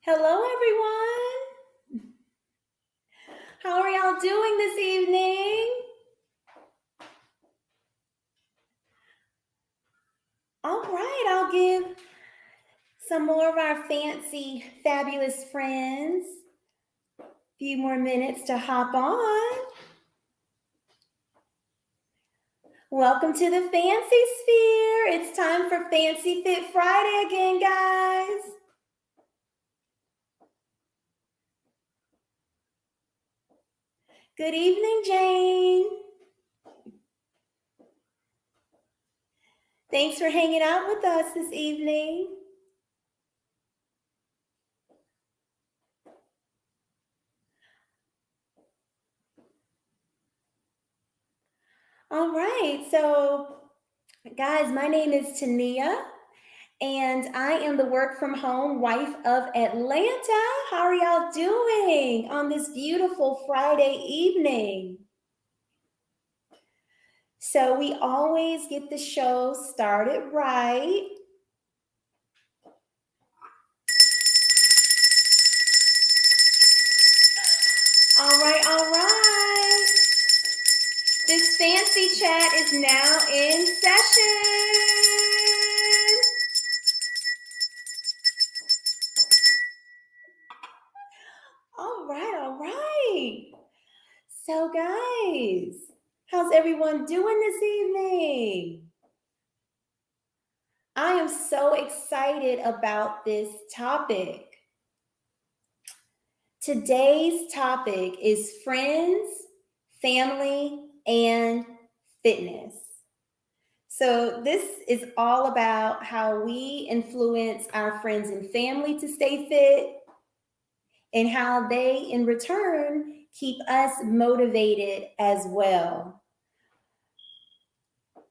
Hello, everyone. How are y'all doing this evening? All right, I'll give some more of our fancy, fabulous friends a few more minutes to hop on. Welcome to the Fancy Sphere. It's time for Fancy Fit Friday again, guys. Good evening, Jane. Thanks for hanging out with us this evening. All right, so guys, my name is Tania, and I am the work from home wife of Atlanta. How are y'all doing on this beautiful Friday evening? So, we always get the show started right. All right, all right. This fancy chat is now in session. All right, all right. So, guys, how's everyone doing this evening? I am so excited about this topic. Today's topic is friends, family, and fitness. So, this is all about how we influence our friends and family to stay fit and how they, in return, keep us motivated as well.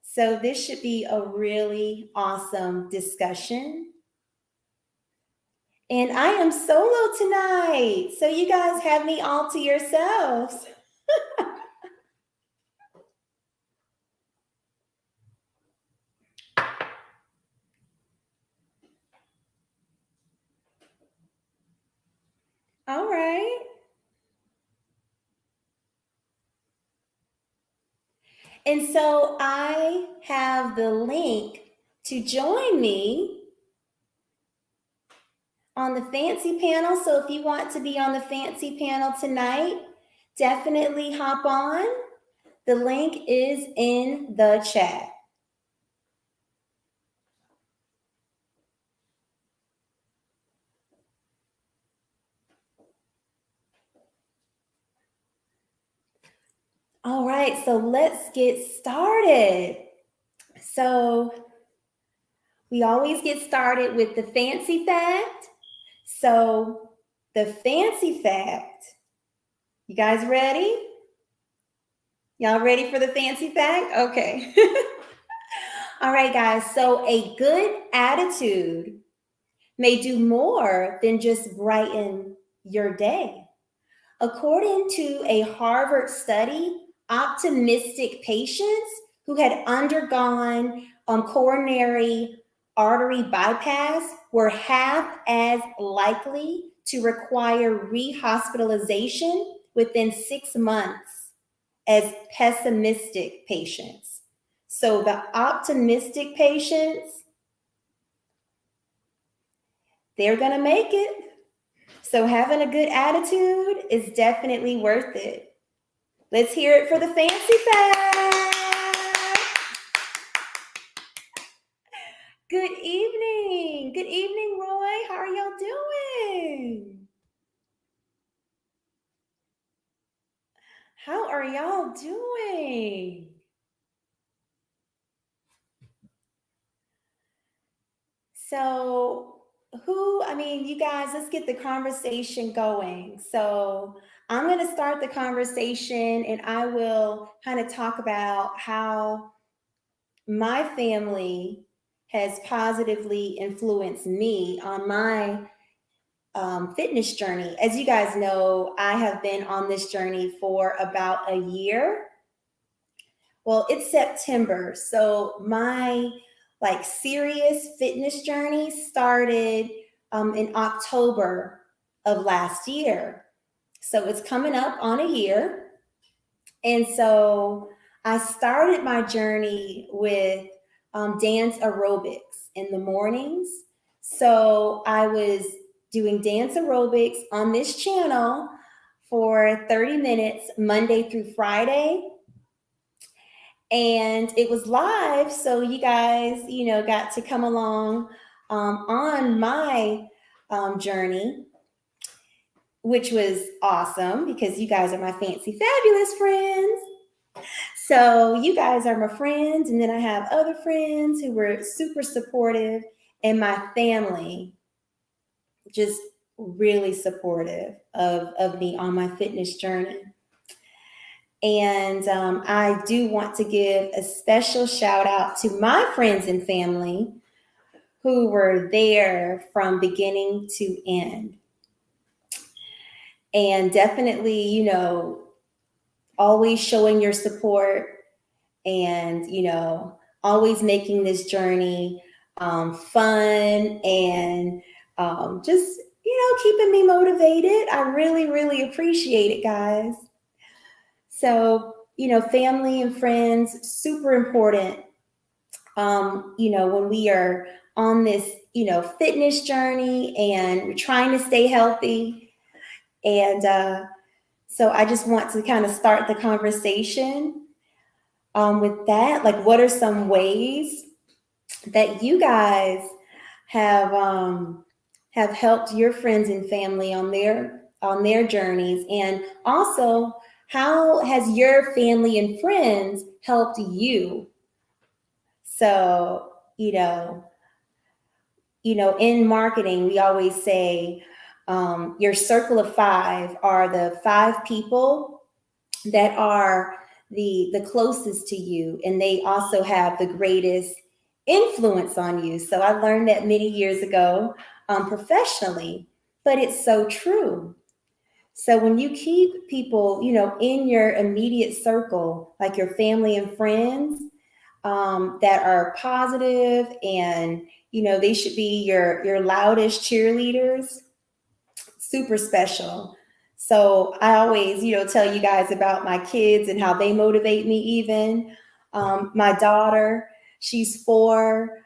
So, this should be a really awesome discussion. And I am solo tonight. So, you guys have me all to yourselves. All right. And so I have the link to join me on the fancy panel. So if you want to be on the fancy panel tonight, definitely hop on. The link is in the chat. All right, so let's get started. So we always get started with the fancy fact. So the fancy fact, you guys ready? Y'all ready for the fancy fact? Okay. All right, guys. So a good attitude may do more than just brighten your day. According to a Harvard study, optimistic patients who had undergone coronary artery bypass were half as likely to require rehospitalization within 6 months as pessimistic patients. So the optimistic patients, they're going to make it. So having a good attitude is definitely worth it. Let's hear it for the fancy fact. Good evening. Good evening, Roy. How are y'all doing? How are y'all doing? So, you guys, let's get the conversation going. So, I'm going to start the conversation and I will kind of talk about how my family has positively influenced me on my fitness journey. As you guys know, I have been on this journey for about a year. Well, it's September. So my serious fitness journey started in October of last year. So it's coming up on a year. And so I started my journey with dance aerobics in the mornings. So I was doing dance aerobics on this channel for 30 minutes, Monday through Friday. And it was live. So you guys, got to come along on my journey, which was awesome because you guys are my fancy, fabulous friends. So you guys are my friends. And then I have other friends who were super supportive, and my family just really supportive of me on my fitness journey. And I do want to give a special shout out to my friends and family who were there from beginning to end. And definitely, always showing your support and, always making this journey fun and just, keeping me motivated. I really, really appreciate it, guys. So, family and friends, super important. When we are on this, fitness journey and we're trying to stay healthy. And so I just want to kind of start the conversation with that. Like, what are some ways that you guys have helped your friends and family on their journeys, and also how has your family and friends helped you? So, in marketing, we always say your circle of five are the five people that are the closest to you, and they also have the greatest influence on you. So I learned that many years ago professionally, but it's so true. So when you keep people, in your immediate circle, like your family and friends, that are positive, and they should be your loudest cheerleaders, super special. So I always, tell you guys about my kids and how they motivate me even. My daughter, she's 4.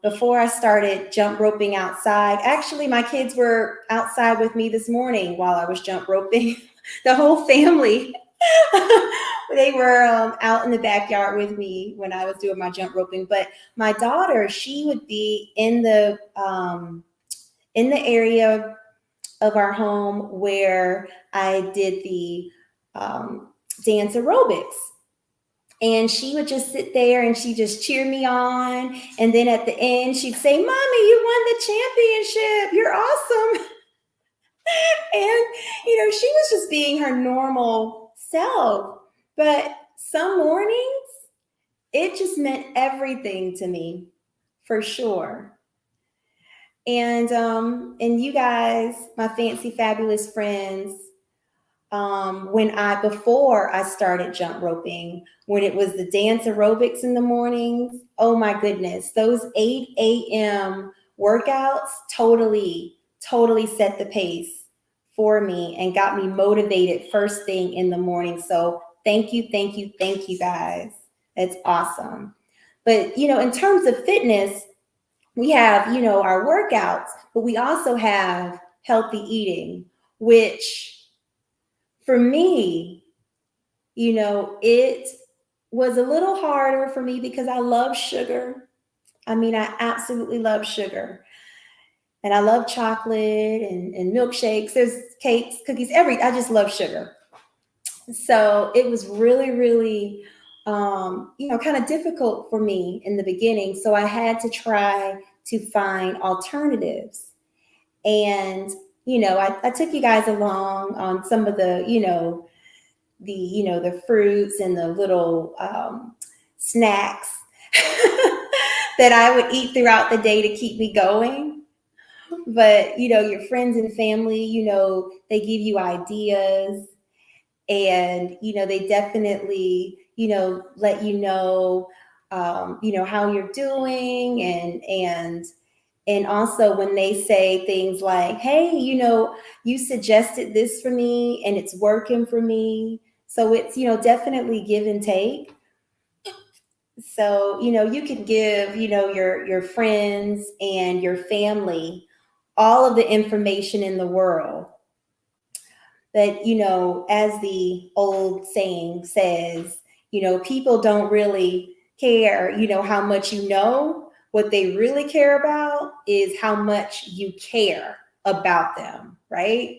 Before I started jump roping outside, actually, my kids were outside with me this morning while I was jump roping. The whole family, they were out in the backyard with me when I was doing my jump roping. But my daughter, she would be in the area of our home where I did the dance aerobics. And she would just sit there and she just cheer me on. And then at the end, she'd say, "Mommy, you won the championship. You're awesome." And, she was just being her normal self. But some mornings, it just meant everything to me, for sure. And you guys, my fancy, fabulous friends, before I started jump roping, when it was the dance aerobics in the mornings, oh my goodness, those 8 a.m. workouts totally set the pace for me and got me motivated first thing in the morning. So thank you guys. It's awesome. But in terms of fitness, we have, our workouts, but we also have healthy eating, which for me, it was a little harder for me because I love sugar. I mean, I absolutely love sugar. And I love chocolate and milkshakes. There's cakes, cookies, I just love sugar. So it was really, really, kind of difficult for me in the beginning. So I had to try to find alternatives. And, I took you guys along on some of the, the fruits and the little snacks that I would eat throughout the day to keep me going. But, your friends and family, they give you ideas, and, they definitely, let you know, how you're doing, and And also when they say things like, hey, you suggested this for me and it's working for me. So it's, definitely give and take. So, you can give, your friends and your family all of the information in the world. But, as the old saying says, people don't really care, how much you know. What they really care about is how much you care about them, right?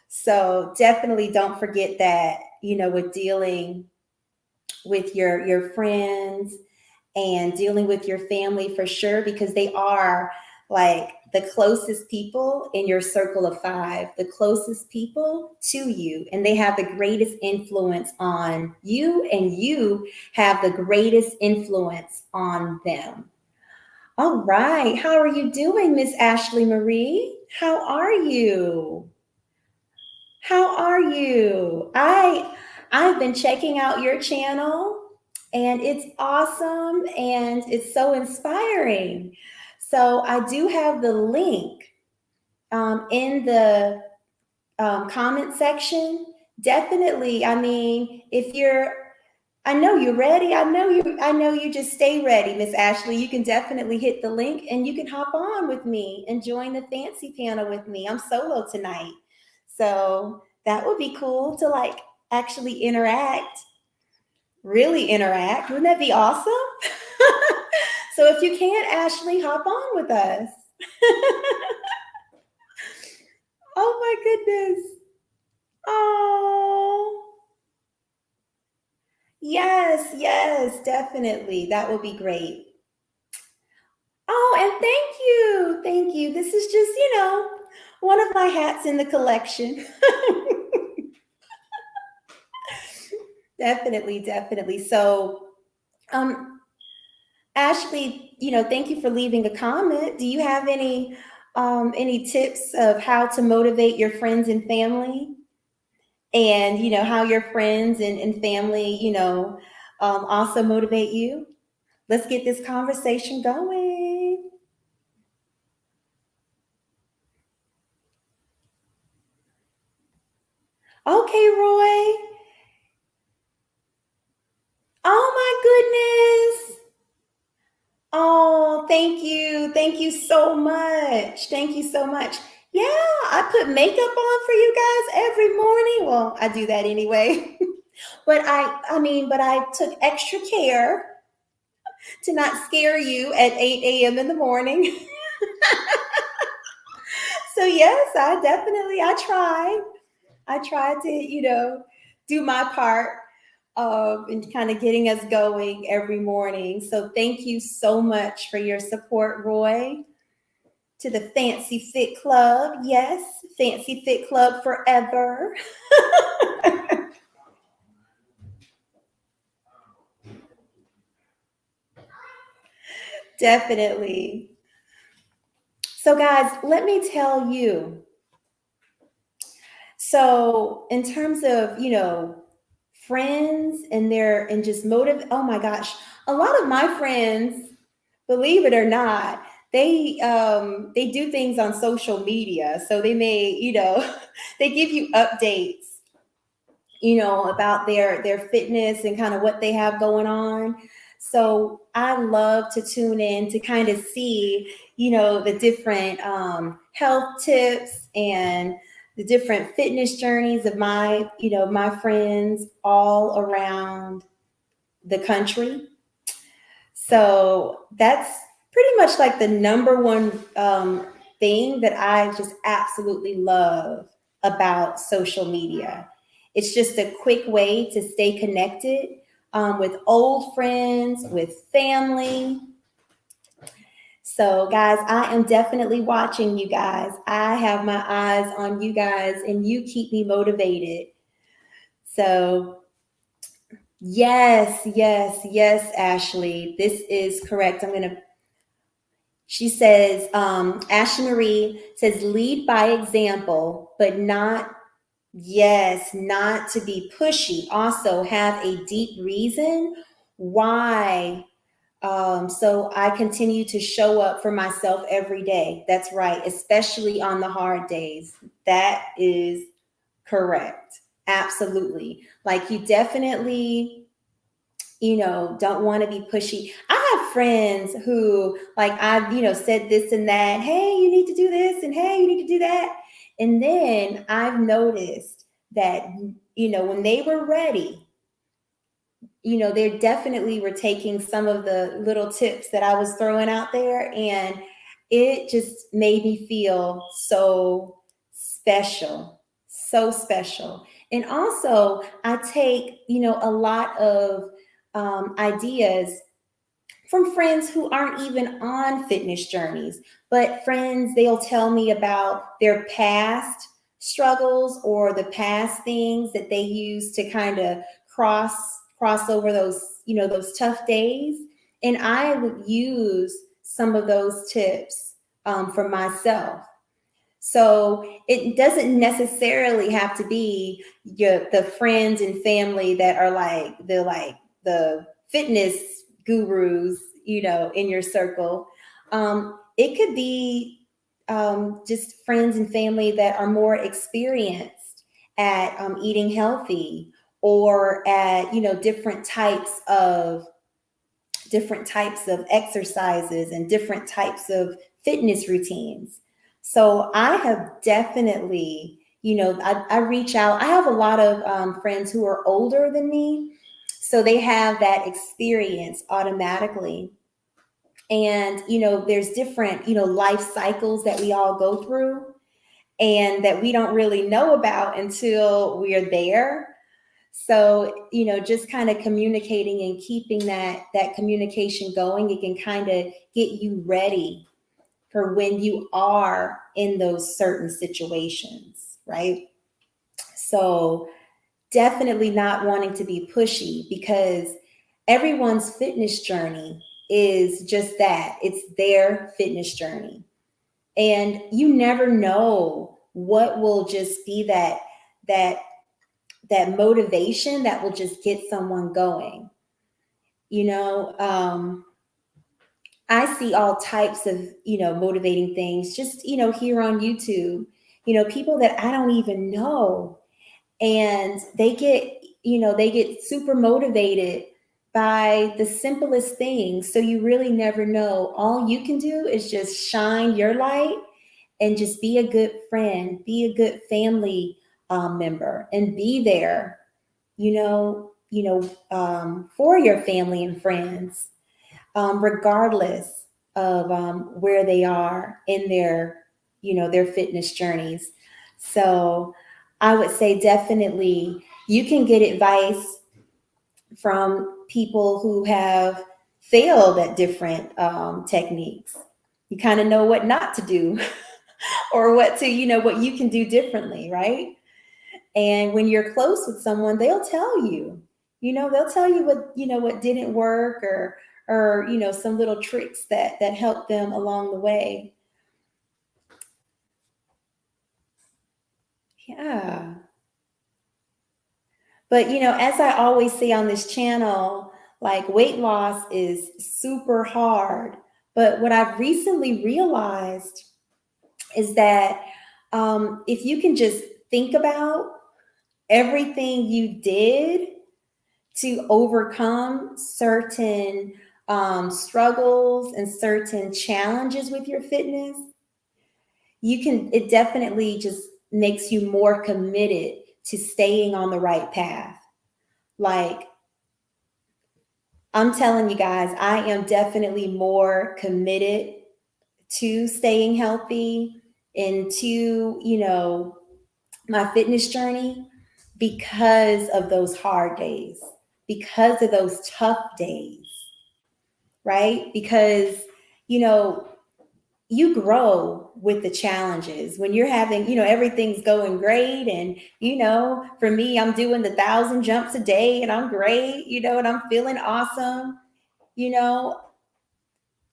So definitely don't forget that, with dealing with your friends and dealing with your family for sure, because they are like the closest people in your circle of five, the closest people to you, and they have the greatest influence on you, and you have the greatest influence on them. All right. How are you doing, Miss Ashley Marie? How are you? How are you? I've been checking out your channel and it's awesome and it's so inspiring. So I do have the link in the comment section. Definitely. I mean, if you're I know you're ready. I know you just stay ready, Miss Ashley. You can definitely hit the link and you can hop on with me and join the fancy panel with me. I'm solo tonight. So that would be cool to like actually interact, really interact. Wouldn't that be awesome? So if you can, Ashley, hop on with us. Oh my goodness. Oh, yes, yes, definitely. That would be great. Oh, and thank you. Thank you. This is just, one of my hats in the collection. Definitely, definitely. So, um, Ashley, thank you for leaving a comment. Do you have any tips of how to motivate your friends and family? And how your friends and family, also motivate you? Let's get this conversation going. Okay, Roy. Oh my goodness. Oh, thank you. Thank you so much. Thank you so much. Yeah, I put makeup on for you guys every morning. Well, I do that anyway. But I took extra care to not scare you at 8 a.m. in the morning. So yes, I tried. I tried to, do my part in kind of getting us going every morning. So thank you so much for your support, Roy. To the Fancy Fit Club. Yes, Fancy Fit Club forever. Definitely. So, guys, let me tell you. So, in terms of, friends and their and just motive, oh my gosh, a lot of my friends, believe it or not, they do things on social media. So they may, they give you updates, about their fitness and kind of what they have going on. So I love to tune in to kind of see, the different health tips and the different fitness journeys of my friends all around the country. So that's pretty much like the number one thing that I just absolutely love about social media. It's just a quick way to stay connected with old friends, with family. So, guys, I am definitely watching you guys. I have my eyes on you guys, and you keep me motivated. So, yes, yes, yes, Ashley, this is correct. She says, Ashley Marie says, lead by example, but not, yes, not to be pushy. Also, have a deep reason why So I continue to show up for myself every day. That's right, especially on the hard days. That is correct. Absolutely. Like you definitely, don't want to be pushy. I have friends who, like, said this and that. Hey, you need to do this, and hey, you need to do that. And then I've noticed that, when they were ready, they definitely were taking some of the little tips that I was throwing out there, and it just made me feel so special, so special. And also, I take, a lot of ideas from friends who aren't even on fitness journeys, but friends, they'll tell me about their past struggles or the past things that they use to kind of cross cross over those, those tough days. And I would use some of those tips for myself. So it doesn't necessarily have to be the friends and family that are like the fitness gurus, in your circle. It could be just friends and family that are more experienced at eating healthy, or at different types of exercises and different types of fitness routines. So I have definitely, I reach out. I have a lot of friends who are older than me. So they have that experience automatically. And, there's different, life cycles that we all go through and that we don't really know about until we're there. So, just kind of communicating and keeping that communication going, it can kind of get you ready for when you are in those certain situations, right? So, definitely not wanting to be pushy, because everyone's fitness journey is just that. It's their fitness journey. And you never know what will just be that that motivation that will just get someone going. You know, I see all types of, motivating things just, here on YouTube, people that I don't even know. And they get super motivated by the simplest things. So you really never know. All you can do is just shine your light and just be a good friend, be a good family member, and be there, for your family and friends, regardless of where they are in their fitness journeys. So I would say definitely you can get advice from people who have failed at different techniques. You kind of know what not to do or what you can do differently, right? And when you're close with someone, they'll tell you, they'll tell you what didn't work, or some little tricks that helped them along the way. Yeah. But as I always say on this channel, like, weight loss is super hard. But what I've recently realized is that if you can just think about everything you did to overcome certain struggles and certain challenges with your fitness, it definitely just makes you more committed to staying on the right path. Like, I'm telling you guys, I am definitely more committed to staying healthy and to, my fitness journey, because of those hard days, because of those tough days, right? Because, you know, you grow with the challenges when you're having, everything's going great. And, for me, I'm doing the 1,000 jumps a day and I'm great, and I'm feeling awesome, you know,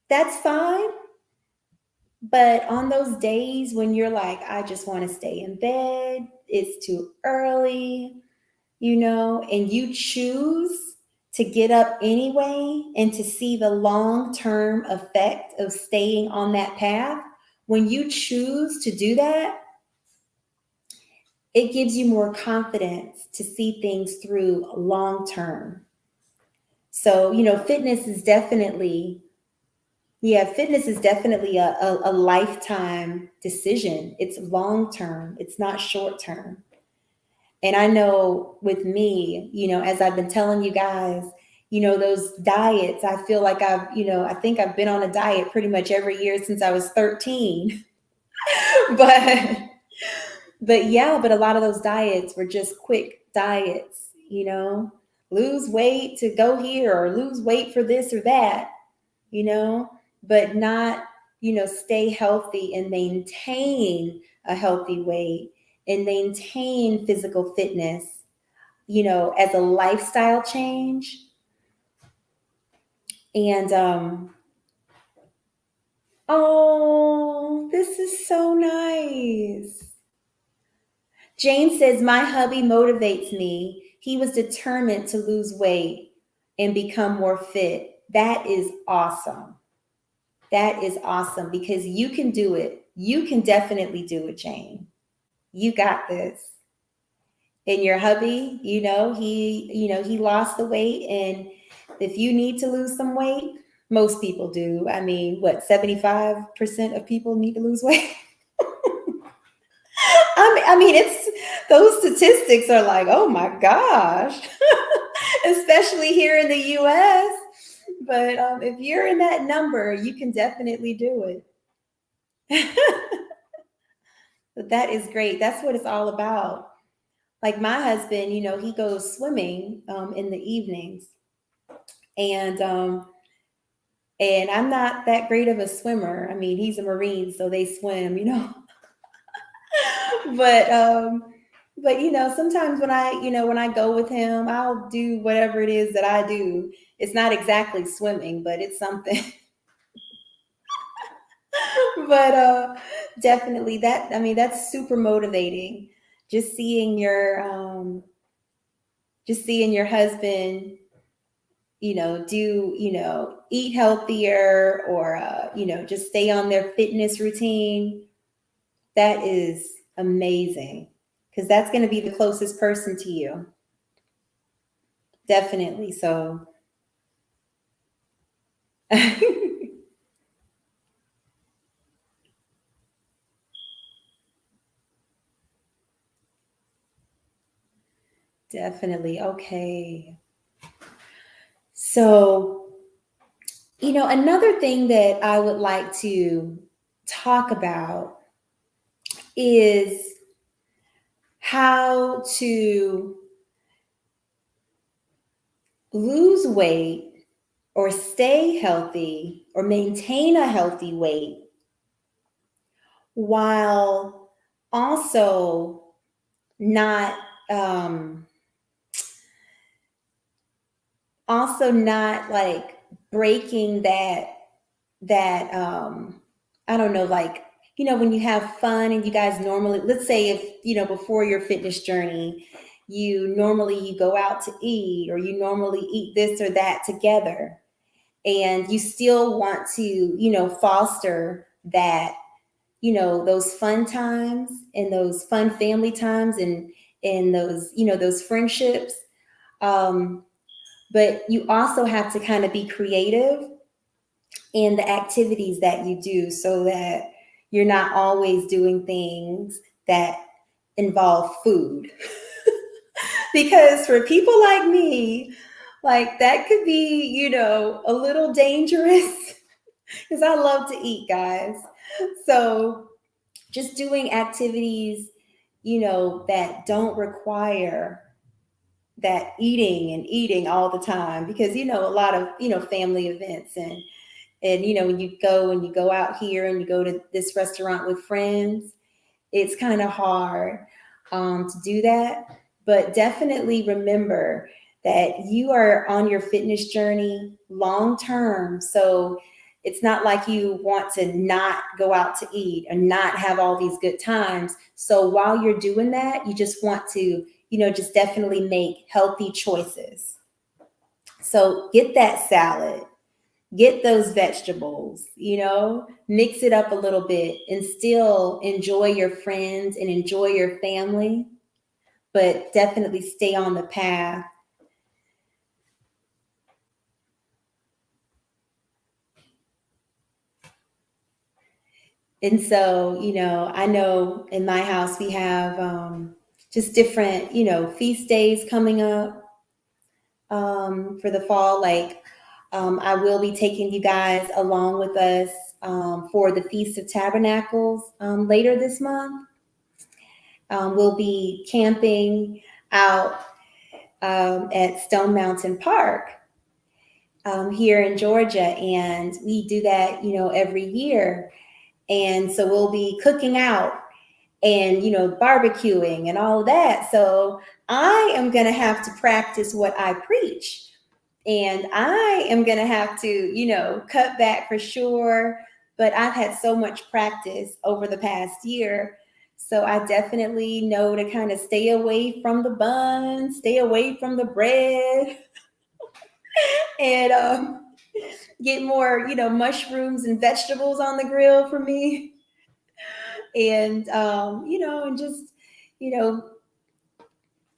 that's fine. But on those days when you're like, I just want to stay in bed, it's too early, and you choose to get up anyway and to see the long term effect of staying on that path, when you choose to do that, it gives you more confidence to see things through long term. So, fitness is definitely, yeah, fitness is definitely a lifetime decision. It's long term, it's not short term. And I know with me, as I've been telling you guys, those diets, I feel like I think I've been on a diet pretty much every year since I was 13. but but a lot of those diets were just quick diets, lose weight to go here or lose weight for this or that, you know, but not, stay healthy and maintain a healthy weight and maintain physical fitness, as a lifestyle change. And oh, this is so nice. Jane says, my hubby motivates me. He was determined to lose weight and become more fit. That is awesome. That is awesome because you can do it. You can definitely do it, Jane. You got this. And your hubby, he lost the weight. And if you need to lose some weight, most people do. I mean, what, 75% of people need to lose weight? I mean, it's those statistics are like, oh my gosh, especially here in the US. But if you're in that number, you can definitely do it. But that is great. That's what it's all about. Like my husband, he goes swimming in the evenings, and I'm not that great of a swimmer. I mean, he's a Marine, so they swim. but sometimes when I go with him, I'll do whatever it is that I do. It's not exactly swimming, but it's something. But definitely that, I mean, that's super motivating. Just seeing your husband, do, eat healthier or, just stay on their fitness routine. That is amazing because that's going to be the closest person to you. Definitely. So, definitely. Okay. So, another thing that I would like to talk about is how to lose weight or stay healthy or maintain a healthy weight while also not like breaking that I don't know, like, when you have fun and you guys normally, let's say if, before your fitness journey, you go out to eat or you normally eat this or that together, and you still want to, foster that, those fun times and those fun family times and those, those friendships. But you also have to kind of be creative in the activities that you do so that you're not always doing things that involve food. Because for people like me, like that could be, a little dangerous because I love to eat, guys. So just doing activities, that don't require that eating all the time, because, a lot of, family events and when you go out here and you go to this restaurant with friends, it's kind of hard to do that. But definitely remember that you are on your fitness journey long term. So it's not like you want to not go out to eat and not have all these good times. So while you're doing that, you just want to, just definitely make healthy choices. So get that salad, get those vegetables, mix it up a little bit and still enjoy your friends and enjoy your family, but definitely stay on the path. And so, I know in my house we have just different, feast days coming up for the fall. Like I will be taking you guys along with us for the Feast of Tabernacles later this month. We'll be camping out at Stone Mountain Park here in Georgia, and we do that, every year. And so we'll be cooking out and, barbecuing and all of that. So I am going to have to practice what I preach. And I am going to have to, cut back for sure. But I've had so much practice over the past year. So I definitely know to kind of stay away from the buns, stay away from the bread, and get more, mushrooms and vegetables on the grill for me. And, and you know,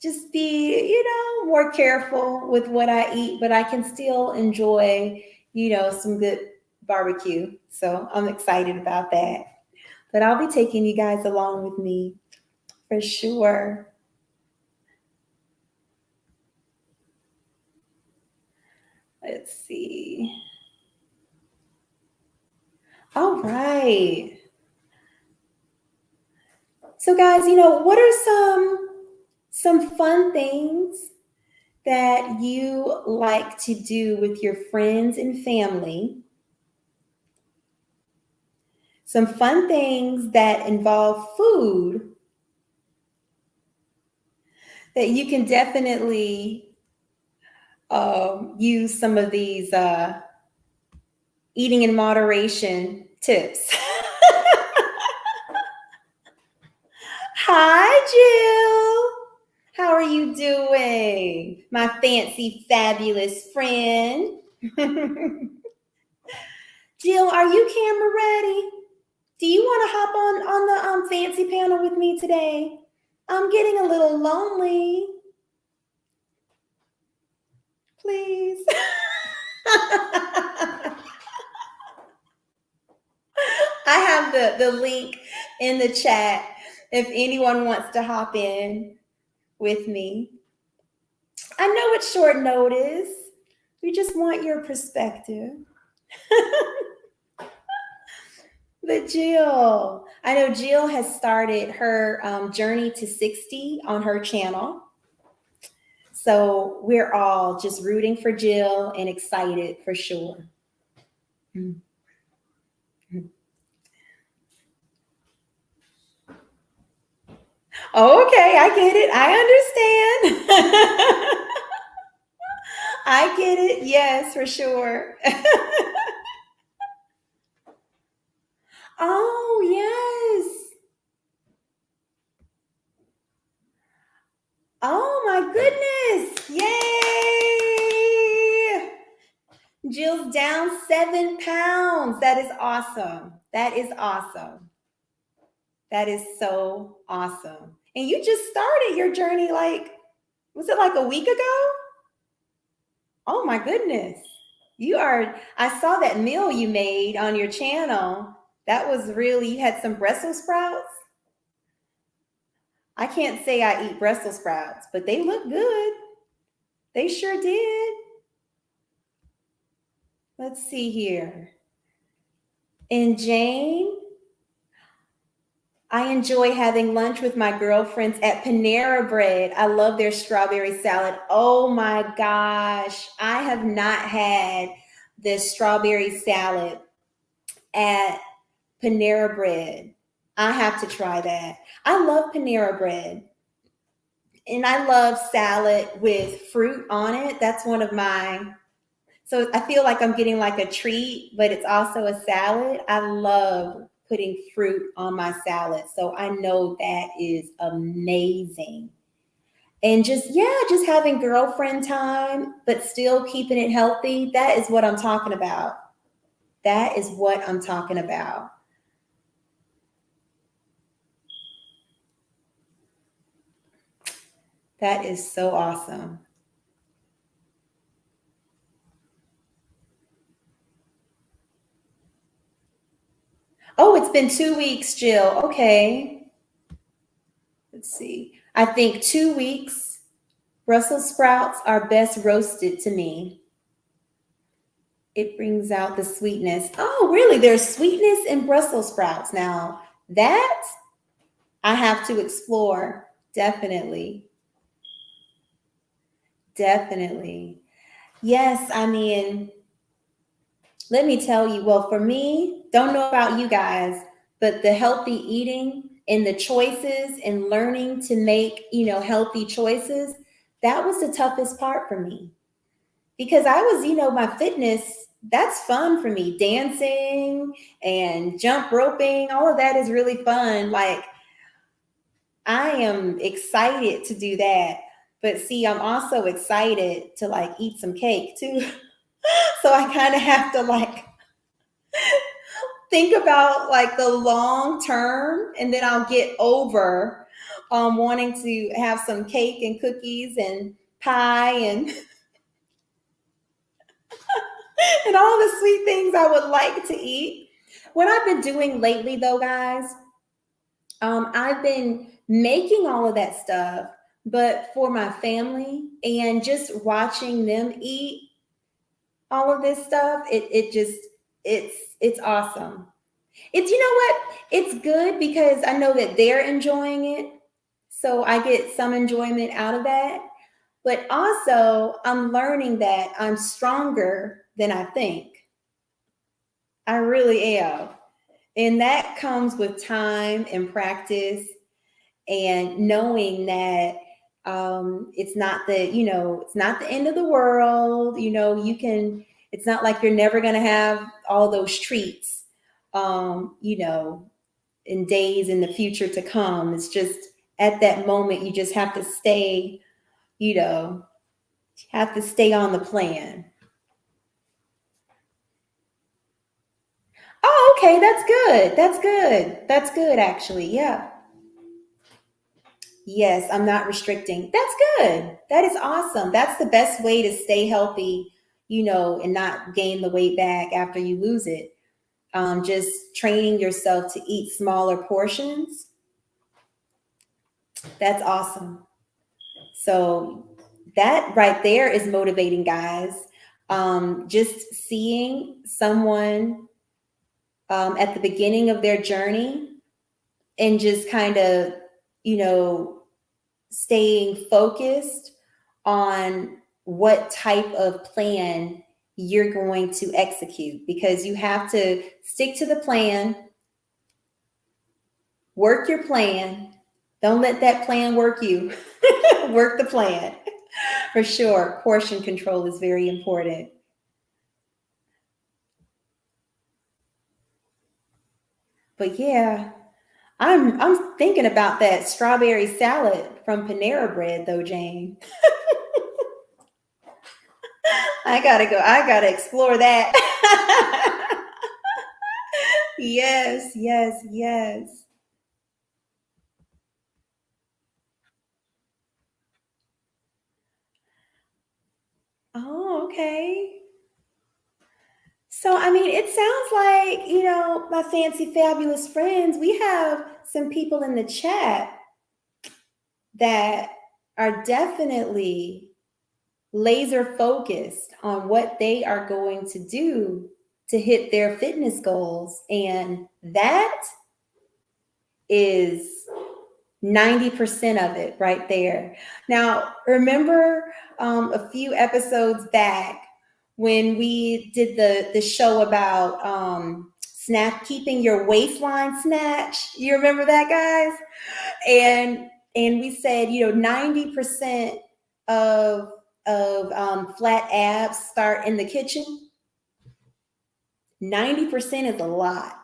just be, more careful with what I eat, but I can still enjoy, some good barbecue. So I'm excited about that. But I'll be taking you guys along with me for sure. Let's see. All right. So guys, what are some fun things that you like to do with your friends and family? Some fun things that involve food that you can definitely use some of these eating in moderation tips. Hi, Jill. How are you doing? My fancy, fabulous friend. Jill, are you camera ready? Do you want to hop on the fancy panel with me today? I'm getting a little lonely. Please. I have the link in the chat if anyone wants to hop in with me. I know it's short notice. We just want your perspective. But Jill, I know Jill has started her journey to 60 on her channel. So we're all just rooting for Jill and excited for sure. Okay, I get it. I understand. I get it. Yes, for sure. Oh, yes. Oh, my goodness. Yay. Jill's down 7 pounds. That is awesome. That is awesome. That is so awesome. And you just started your journey was it like a week ago? Oh my goodness. I saw that meal you made on your channel. That was really, you had some Brussels sprouts. I can't say I eat Brussels sprouts, but they look good. They sure did. Let's see here. And Jane, I enjoy having lunch with my girlfriends at Panera Bread. I love their strawberry salad. Oh my gosh. I have not had the strawberry salad at Panera Bread. I have to try that. I love Panera Bread. And I love salad with fruit on it. That's one of my, so I feel like I'm getting like a treat, but it's also a salad. I love putting fruit on my salad. So I know that is amazing. And just, yeah, just having girlfriend time, but still keeping it healthy. That is what I'm talking about. That is what I'm talking about. That is so awesome. Oh, it's been 2 weeks, Jill. Okay. Let's see. I think 2 weeks. Brussels sprouts are best roasted to me. It brings out the sweetness. Oh, really? There's sweetness in Brussels sprouts. Now, that I have to explore. Definitely. Definitely. Yes, I mean, let me tell you, well, for me, don't know about you guys, but the healthy eating and the choices and learning to make, healthy choices, that was the toughest part for me. Because I was, my fitness, that's fun for me. Dancing and jump roping, all of that is really fun. Like, I am excited to do that. But see, I'm also excited to like eat some cake too. So I kind of have to like think about like the long term, and then I'll get over wanting to have some cake and cookies and pie and and all the sweet things I would like to eat. What I've been doing lately, though, guys, I've been making all of that stuff, but for my family and just watching them eat all of this stuff, it just it's awesome. It's, what? It's good because I know that they're enjoying it. So I get some enjoyment out of that. But also, I'm learning that I'm stronger than I think. I really am. And that comes with time and practice and knowing that it's not it's not the end of the world. It's not like you're never going to have all those treats. In days in the future to come. It's just at that moment, you just have to stay, you know, have to stay on the plan. Oh, okay. That's good. That's good. That's good, actually. Yeah. Yes, I'm not restricting. That's good. That is awesome. That's the best way to stay healthy, and not gain the weight back after you lose it. Just training yourself to eat smaller portions. That's awesome. So that right there is motivating, guys. Just seeing someone at the beginning of their journey and just kind of, you know, staying focused on what type of plan you're going to execute because you have to stick to the plan, work your plan. Don't let that plan work you. Work the plan. For sure, portion control is very important. But yeah, I'm thinking about that strawberry salad from Panera Bread though, Jane. I gotta go. I gotta explore that. Yes, yes, yes. Oh, okay. So I mean, it sounds like, my fancy fabulous friends, we have some people in the chat that are definitely laser focused on what they are going to do to hit their fitness goals. And that is 90% of it right there. Now, remember a few episodes back when we did the show about keeping your waistline snatch? You remember that, guys? And we said 90% of flat abs start in the kitchen. 90% is a lot.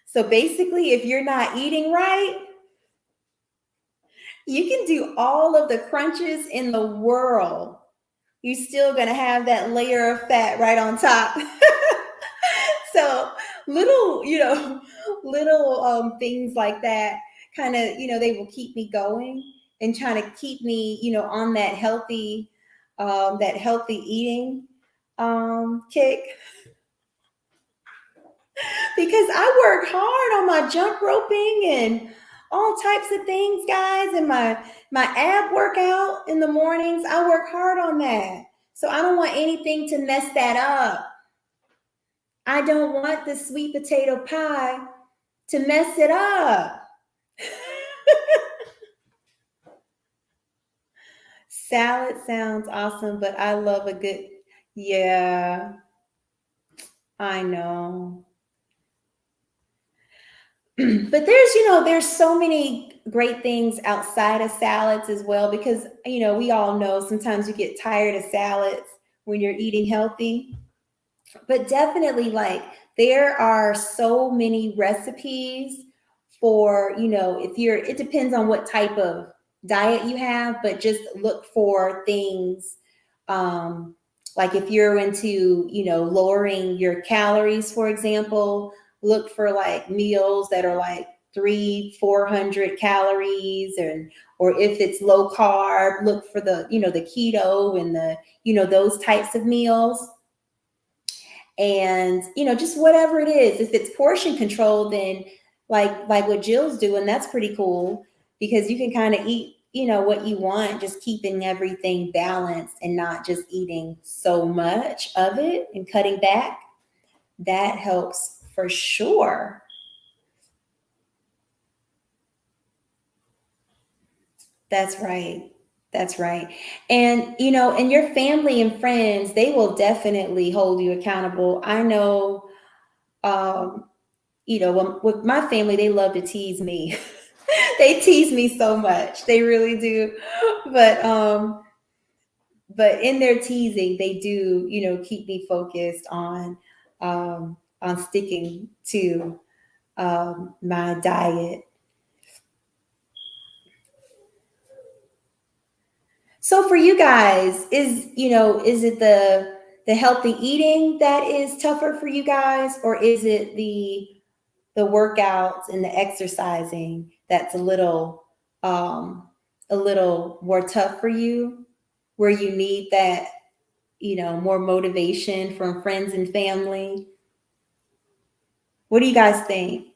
So basically, if you're not eating right, You can do all of the crunches in the world. You're still going to have that layer of fat right on top. So little, little things like that kind of, they will keep me going and trying to keep me, on that healthy eating kick, because I work hard on my jump roping and all types of things, guys, and my ab workout in the mornings. I work hard on that. So I don't want anything to mess that up. I don't want the sweet potato pie to mess it up. Salad sounds awesome, but I love a good, yeah, I know. But there's so many great things outside of salads as well, because we all know sometimes you get tired of salads when you're eating healthy. But definitely, like, there are so many recipes for, if you're, it depends on what type of diet you have, but just look for things, um like if you're into, lowering your calories, for example, look for like meals that are like 300-400 calories, and or if it's low carb, look for the, the keto and the, those types of meals. And just whatever it is, if it's portion control, then like what Jill's doing, that's pretty cool, because you can kind of eat what you want, just keeping everything balanced and not just eating so much of it and cutting back. That helps for sure. That's right. That's right. And and your family and friends, they will definitely hold you accountable. I know, um with my family, they love to tease me. They tease me so much. They really do. But in their teasing, they do, keep me focused on sticking to my diet. So for you guys, is it the healthy eating that is tougher for you guys, or is it the workouts and the exercising that's a little more tough for you, where you need that, more motivation from friends and family? What do you guys think?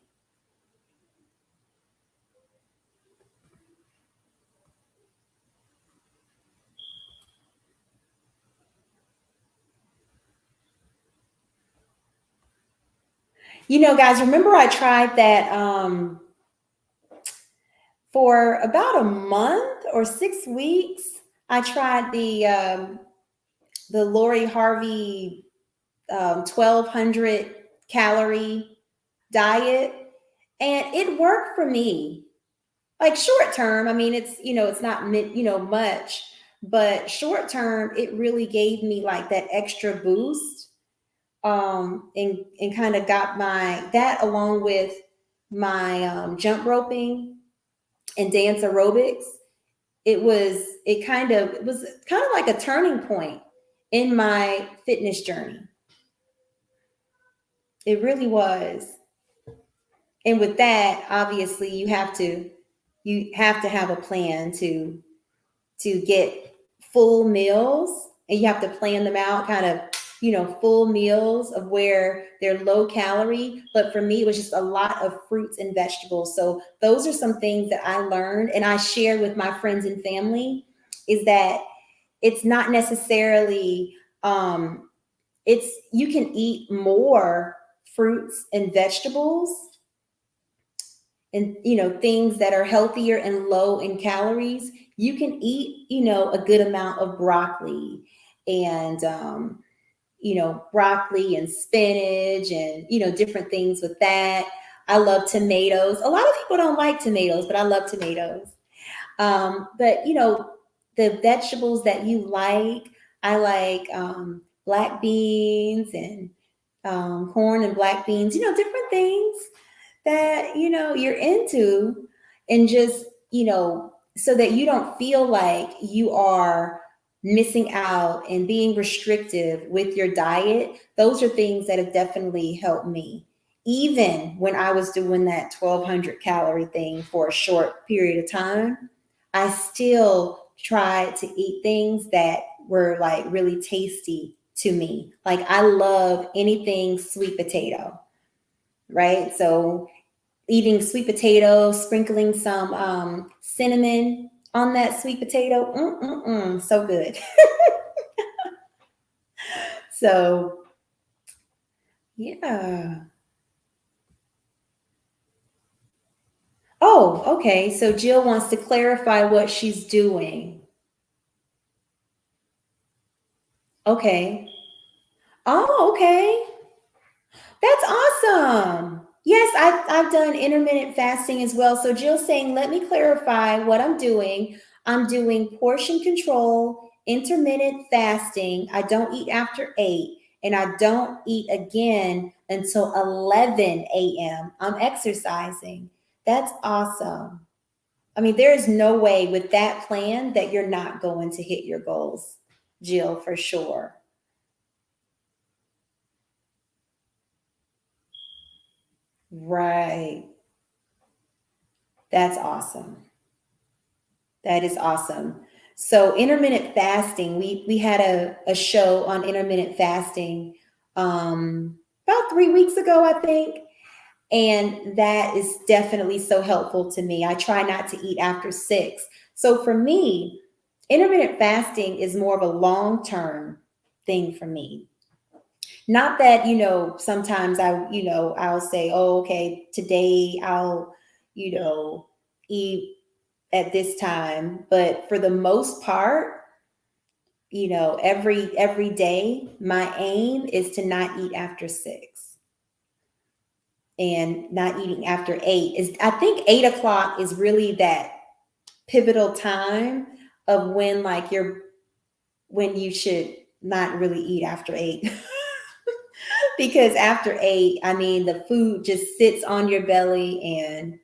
Guys, remember I tried that for about a month or 6 weeks. I tried the Lori Harvey 1,200 calorie diet, and it worked for me. Like short term, I mean, it's not much, but short term, it really gave me like that extra boost, and kind of got my that along with my jump roping and dance aerobics. It was kind of like a turning point in my fitness journey. It really was. And with that, obviously, you have to have a plan to get full meals, and you have to plan them out, kind of, full meals of where they're low calorie. But for me, it was just a lot of fruits and vegetables. So those are some things that I learned and I share with my friends and family, is that it's not necessarily, it's, you can eat more fruits and vegetables and things that are healthier and low in calories. You can eat a good amount of broccoli, and broccoli and spinach, and different things with that. I love tomatoes. A lot of people don't like tomatoes, but I love tomatoes. But the vegetables that you like, I like black beans and corn and black beans, different things that you're into, and just so that you don't feel like you are missing out and being restrictive with your diet. Those are things that have definitely helped me. Even when I was doing that 1200 calorie thing for a short period of time, I still tried to eat things that were like really tasty to me. Like I love anything sweet potato, right? So eating sweet potato, sprinkling some cinnamon on that sweet potato. So good. So, yeah. Oh, okay. So Jill wants to clarify what she's doing. Okay. Oh, okay. That's awesome. Yes, I've done intermittent fasting as well. So Jill's saying, let me clarify what I'm doing. I'm doing portion control, intermittent fasting. I don't eat after 8, and I don't eat again until 11 a.m. I'm exercising. That's awesome. I mean, there is no way with that plan that you're not going to hit your goals, Jill, for sure. Right. That's awesome. That is awesome. So intermittent fasting, we had a show on intermittent fasting about 3 weeks ago, I think. And that is definitely so helpful to me. I try not to eat after 6. So for me, intermittent fasting is more of a long-term thing for me. Not that, sometimes I'll say, oh, okay, today I'll, eat at this time, but for the most part, every day my aim is to not eat after 6, and not eating after 8 is, I think 8 o'clock is really that pivotal time of when like when you should not really eat after 8. Because after 8, I mean, the food just sits on your belly, and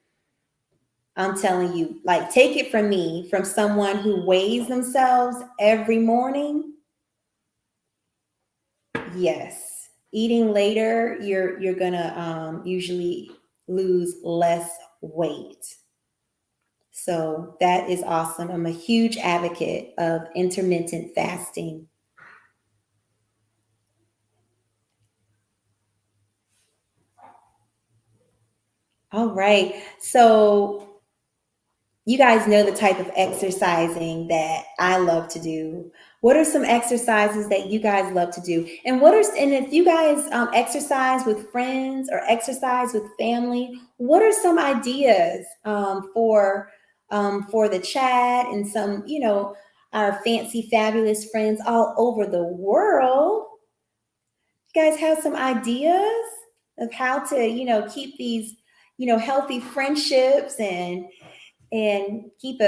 I'm telling you, like, take it from me, from someone who weighs themselves every morning. Yes, eating later, you're gonna usually lose less weight. So that is awesome. I'm a huge advocate of intermittent fasting. All right. So you guys know the type of exercising that I love to do. What are some exercises that you guys love to do? And if you guys exercise with friends or exercise with family, what are some ideas for the chat and some, our fancy, fabulous friends all over the world? You guys have some ideas of how to, keep these, healthy friendships and keep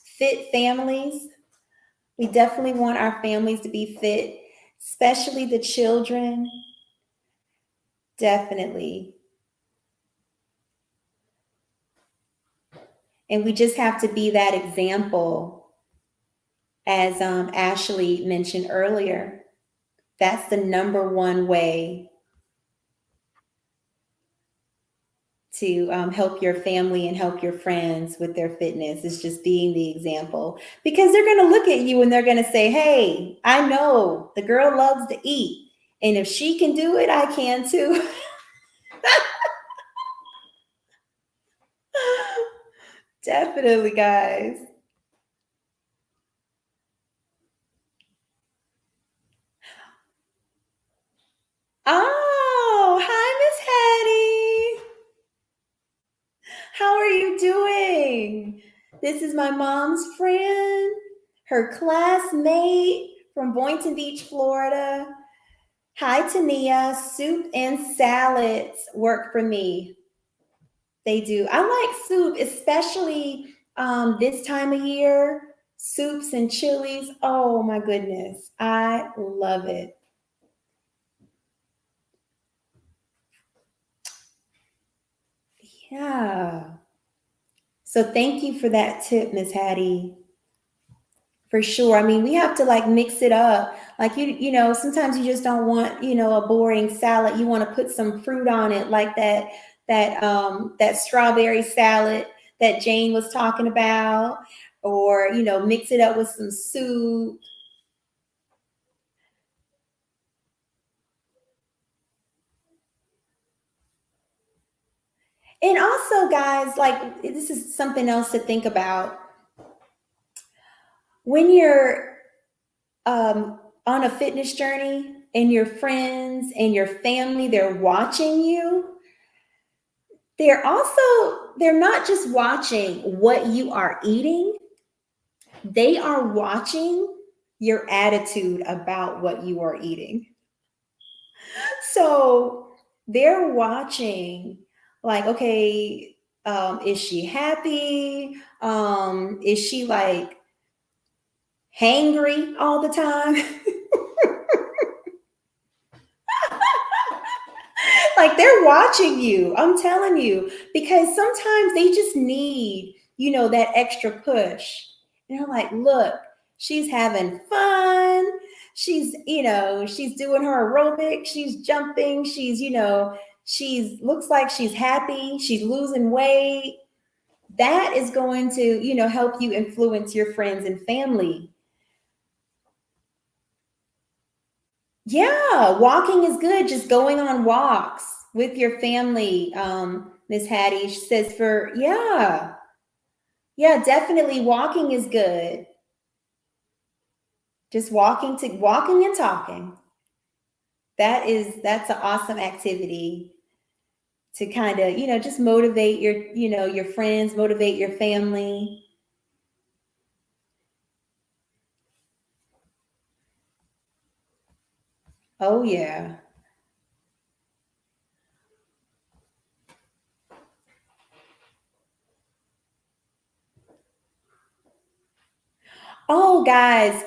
fit families. We definitely want our families to be fit, especially the children. Definitely. And we just have to be that example, as Ashley mentioned earlier. That's the number one way to help your family and help your friends with their fitness, is just being the example, because they're going to look at you and they're going to say, hey, I know the girl loves to eat, and if she can do it, I can too. Definitely, guys. Oh, hi, Miss Hattie. How are you doing? This is my mom's friend, her classmate from Boynton Beach, Florida. Hi, Tania. Soup and salads work for me. They do. I like soup, especially this time of year. Soups and chilies. Oh my goodness. I love it. Yeah. So thank you for that tip, Miss Hattie. For sure. I mean, we have to like mix it up. Like sometimes you just don't want, a boring salad. You want to put some fruit on it, like that strawberry salad that Jane was talking about, or mix it up with some soup. And also, guys, like this is something else to think about when you're on a fitness journey and your friends and your family, they're watching you. They're not just watching what you are eating, they are watching your attitude about what you are eating. So they're watching, like, okay, is she happy? Is she like hangry all the time? Like they're watching you, I'm telling you, because sometimes they just need, that extra push. And they're like, look, she's having fun. She's doing her aerobic, she's jumping, she's looks like she's happy, she's losing weight. That is going to, help you influence your friends and family. Yeah, walking is good. Just going on walks with your family. Miss Hattie says yeah, yeah, definitely walking is good. Just walking and talking. That's an awesome activity to kind of, just motivate your friends, motivate your family. Oh yeah. Oh guys,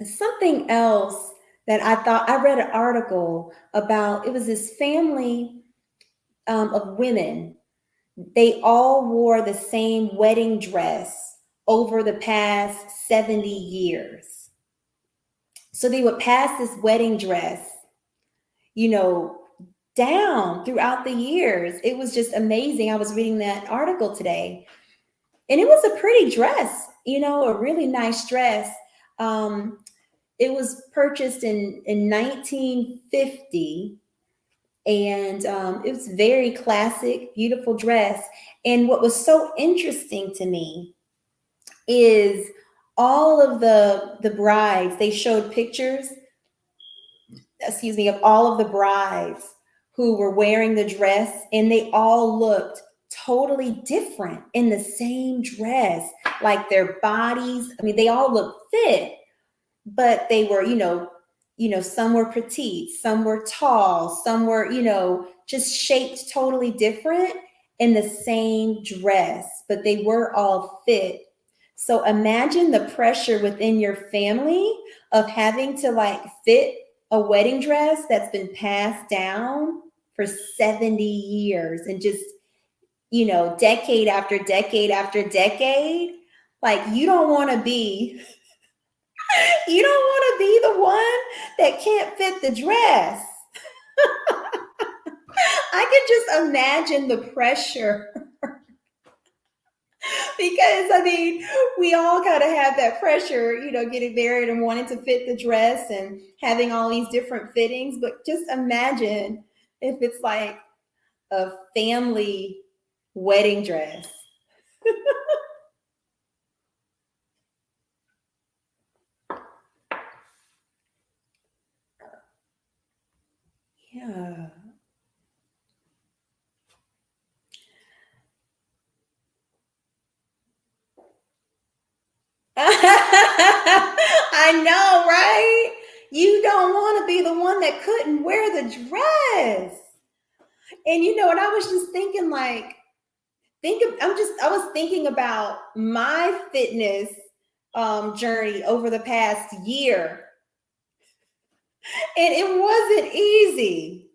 something else that I thought I read an article about. It was this family of women. They all wore the same wedding dress over the past 70 years. So they would pass this wedding dress, you know, down throughout the years. It was just amazing. I was reading that article today, and it was a pretty dress, a really nice dress. Um, it was purchased in 1950, and it was very classic, beautiful dress. And what was so interesting to me is all of the brides. They showed pictures, excuse me, of all of the brides who were wearing the dress, and they all looked totally different in the same dress. Like their bodies, I mean, they all looked fit, but they were, some were petite, some were tall, some were, just shaped totally different in the same dress, but they were all fit. So imagine the pressure within your family of having to like fit a wedding dress that's been passed down for 70 years and just, decade after decade after decade. Like you don't want to be the one that can't fit the dress. I can just imagine the pressure because I mean, we all kind of have that pressure, getting married and wanting to fit the dress and having all these different fittings. But just imagine if it's like a family wedding dress. Yeah. I know, right? You don't want to be the one that couldn't wear the dress. And and I was just thinking like I was thinking about my fitness journey over the past year, and it wasn't easy.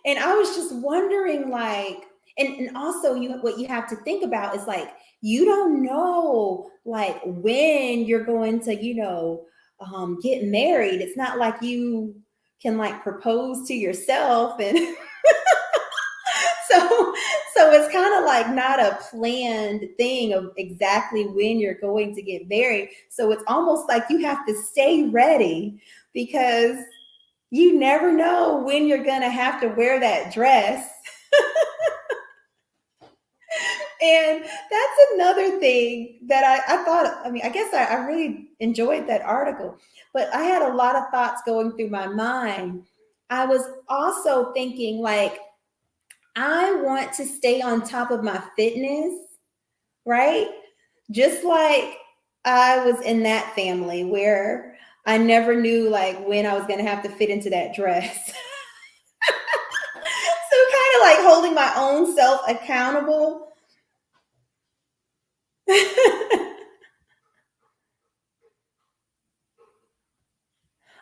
And I was just wondering like, And also you what you have to think about is like you don't know like when you're going to, get married. It's not like you can like propose to yourself and so so it's kind of like not a planned thing of exactly when you're going to get married. So it's almost like you have to stay ready because you never know when you're going to have to wear that dress. And that's another thing that I thought, I mean, I guess I really enjoyed that article, but I had a lot of thoughts going through my mind. I was also thinking, like, I want to stay on top of my fitness, right? Just like I was in that family where I never knew like when I was going to have to fit into that dress. So kind of like holding my own self accountable.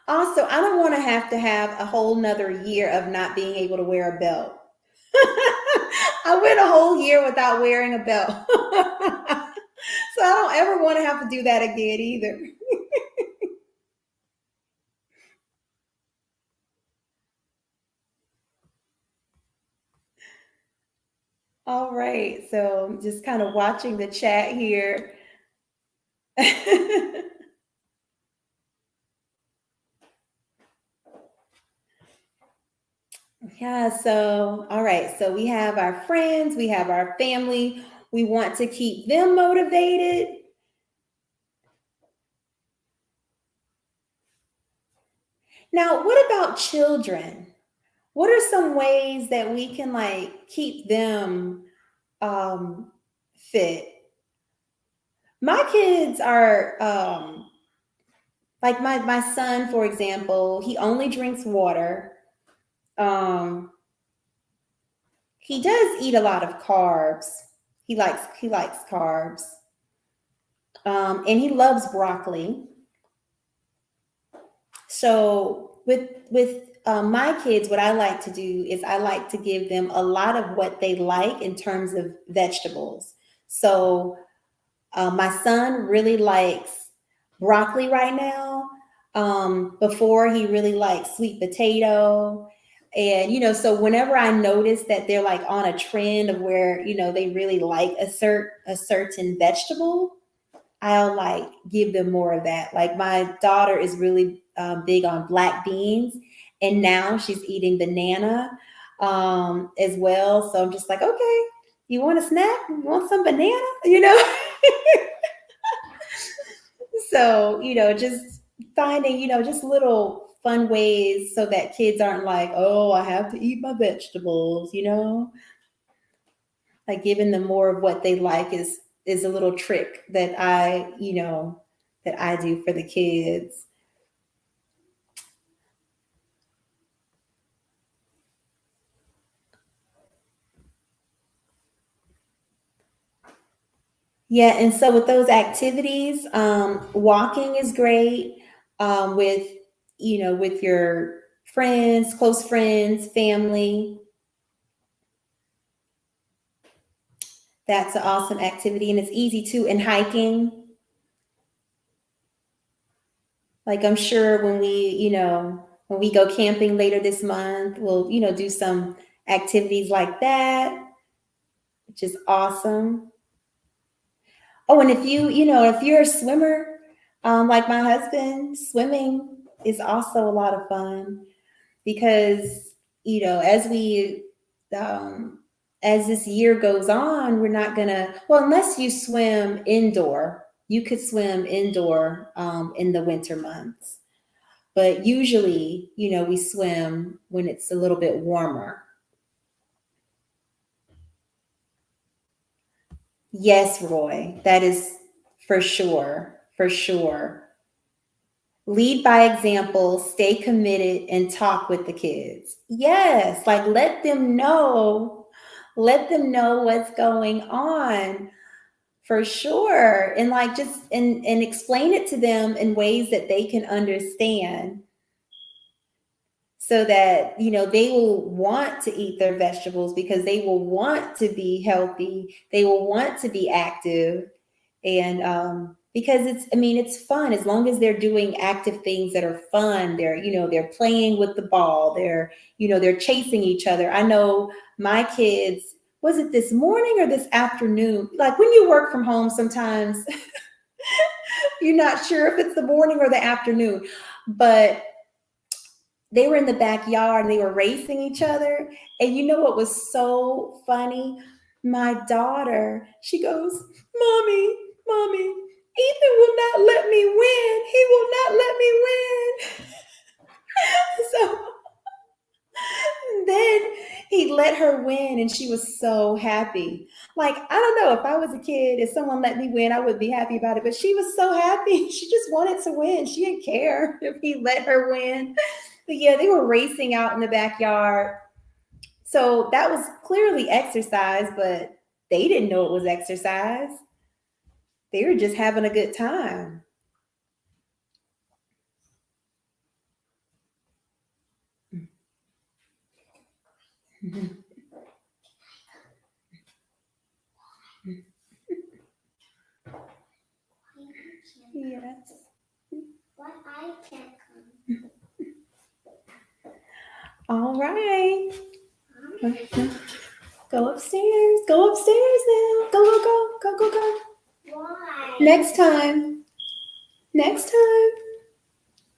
Also, I don't want to have a whole nother year of not being able to wear a belt. I went a whole year without wearing a belt. So I don't ever want to have to do that again either. All right. So just kind of watching the chat here. Yeah, so all right. So we have our friends, we have our family. We want to keep them motivated. Now, what about children? What are some ways that we can like keep them fit? My kids are like my son, for example, he only drinks water. Um, he does eat a lot of carbs. He likes carbs. And he loves broccoli. So with my kids, what I like to do is I like to give them a lot of what they like in terms of vegetables. So my son really likes broccoli right now. Before he really liked sweet potato. And, so whenever I notice that they're like on a trend of where, they really like a certain vegetable, I'll like give them more of that. Like my daughter is really big on black beans, and now she's eating banana as well. So I'm just like, okay, you want a snack? You want some banana? So, just finding, just little fun ways so that kids aren't like, oh, I have to eat my vegetables, like giving them more of what they like is a little trick that I do for the kids. Yeah, and so with those activities, walking is great. With with your friends, close friends, family. That's an awesome activity, and it's easy too. And hiking, like I'm sure when we go camping later this month, we'll do some activities like that, which is awesome. Oh, and if you're a swimmer, like my husband, swimming is also a lot of fun because as we um, as this year goes on, we're not gonna well unless you swim indoor. You could swim indoor in the winter months, but usually we swim when it's a little bit warmer. Yes, Roy, that is for sure. Lead by example, stay committed, and talk with the kids. Yes, like let them know what's going on for sure. And like just and explain it to them in ways that they can understand. so that they will want to eat their vegetables because they will want to be healthy, they will want to be active. And because it's fun as long as they're doing active things that are fun. They're playing with the ball, they're chasing each other. I know my kids, was it this morning or this afternoon, like when you work from home sometimes you're not sure if it's the morning or the afternoon, but they were in the backyard and they were racing each other. And you know what was so funny? My daughter, she goes, Mommy, Mommy, Ethan will not let me win. He will not let me win. So then he let her win and she was so happy. Like, I don't know, if I was a kid, if someone let me win, I would be happy about it. But she was so happy. She just wanted to win. She didn't care if he let her win. But yeah, they were racing out in the backyard. So that was clearly exercise, but they didn't know it was exercise. They were just having a good time. Yes. What I can't come. All right. Go upstairs. Go upstairs now. Go, go, go. Go, go, go. Why? Next time. Next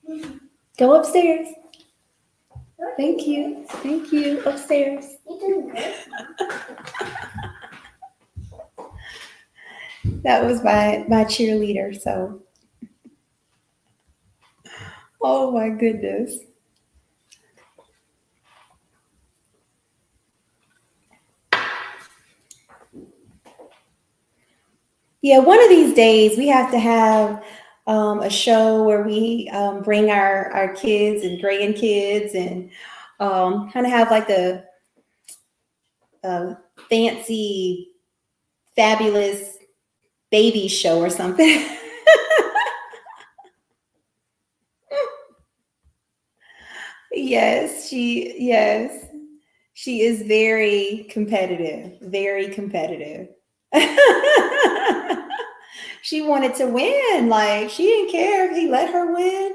time. Go upstairs. Thank you. Thank you. Upstairs. You're doing good. That was my cheerleader. So, oh my goodness. Yeah, one of these days we have to have a show where we bring our kids and grandkids and kind of have like a fancy, fabulous baby show or something. Yes, she is very competitive, very competitive. She wanted to win. Like, she didn't care if he let her win.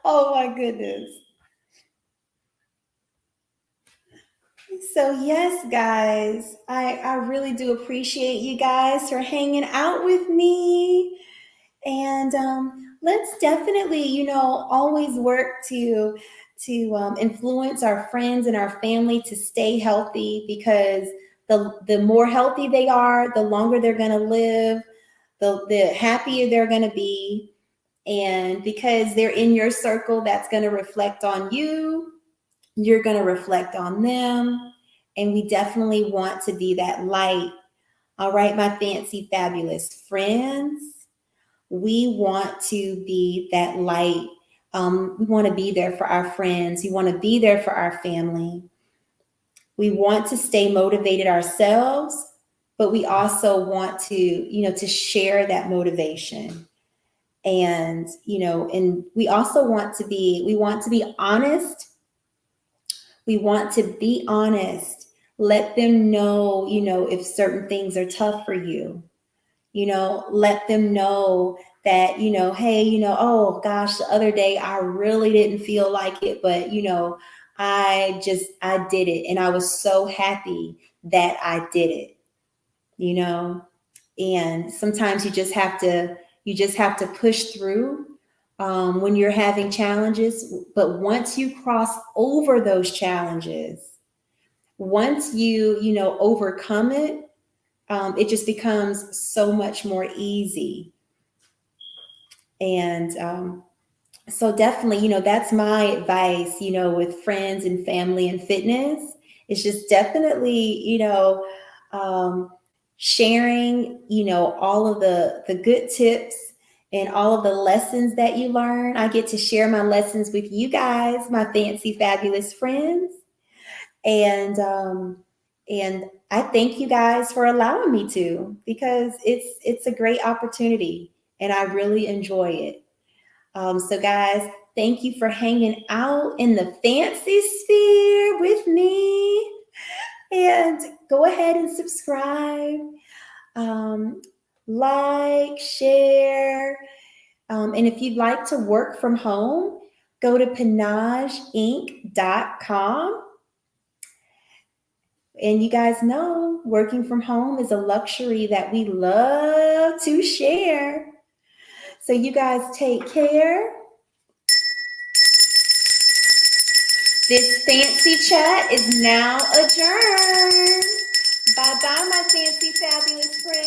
Oh my goodness. So yes, guys, I really do appreciate you guys for hanging out with me. And let's definitely, always work to influence our friends and our family to stay healthy, because the more healthy they are, the longer they're going to live, the happier they're going to be. And because they're in your circle, that's going to reflect on you. You're going to reflect on them. And we definitely want to be that light. All right, my fancy, fabulous friends. We want to be that light. We want to be there for our friends. We want to be there for our family. We want to stay motivated ourselves, but we also want to share that motivation. And we also want to be honest. We want to be honest. Let them know, if certain things are tough for you. Let them know that, hey, oh gosh, the other day I really didn't feel like it, but I did it and I was so happy that I did it, you know. And sometimes you just have to push through when you're having challenges. But once you cross over those challenges, once you overcome it, it just becomes so much more easy. And so definitely, that's my advice, with friends and family and fitness. It's just definitely, um, sharing, all of the good tips and all of the lessons that you learn. I get to share my lessons with you guys, my fancy, fabulous friends. And I thank you guys for allowing me to, because it's a great opportunity and I really enjoy it. So guys, thank you for hanging out in the fancy sphere with me. And go ahead and subscribe, um, like, share. And if you'd like to work from home, go to panageinc.com. And you guys know working from home is a luxury that we love to share. So you guys take care. This fancy chat is now adjourned. Bye bye, my fancy, fabulous friends.